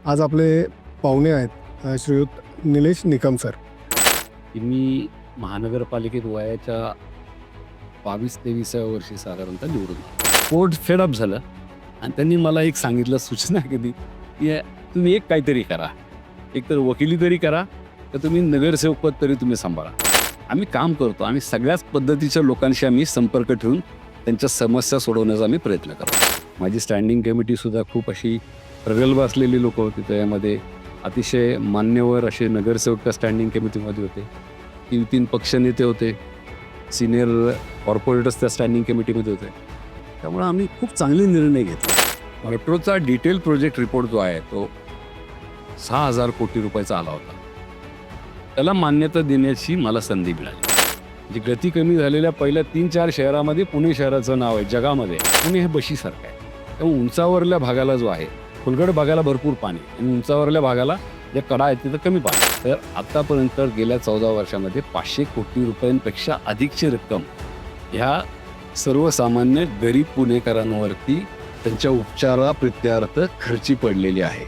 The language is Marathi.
आज आपले पाहुणे आहेत श्रीयुत निलेश निकम सर. की मी महानगरपालिकेत वयाच्या 22-23व्या वर्षी साधारणतः निवडून पोट फेडअप झालं आणि त्यांनी मला एक सांगितलं सूचना केली की तुम्ही एक काहीतरी करा, एकतर वकिली तरी करा तर तुम्ही नगरसेवकपद तरी तुम्ही सांभाळा. आम्ही काम करतो, आम्ही सगळ्याच पद्धतीच्या लोकांशी आम्ही संपर्क ठेवून त्यांच्या समस्या सोडवण्याचा आम्ही प्रयत्न करतो. माझी स्टँडिंग कमिटीसुद्धा खूप अशी प्रगल्भ असलेली लोकं होती. त्यामध्ये अतिशय मान्यवर असे नगरसेवक त्या स्टँडिंग कमिटीमध्ये होते, 3 पक्षनेते होते, सिनियर कॉर्पोरेटर्स त्या स्टँडिंग कमिटीमध्ये होते. त्यामुळे आम्ही खूप चांगले निर्णय घेतले. मेट्रोचा डिटेल प्रोजेक्ट रिपोर्ट जो आहे तो 6,000 कोटी रुपयाचा आला होता. त्याला मान्यता देण्याची मला संधी मिळाली. म्हणजे गती कमी झालेल्या पहिल्या 3-4 शहरामध्ये पुणे शहराचं नाव आहे जगामध्ये. पुणे हे बशीसारखं आहे. त्यामुळे उंचावरल्या भागाला जो आहे, खोलगड भागाला भरपूर पाणी आणि उंचावरल्या भागाला जे कडा आहेत तिथं कमी पाणी. तर आत्तापर्यंत गेल्या 14 वर्षामध्ये 500 कोटी रुपयांपेक्षा अधिकची रक्कम ह्या सर्वसामान्य गरीब पुणेकरांवरती त्यांच्या उपचाराप्रित्यर्थ खर्ची पडलेली आहे.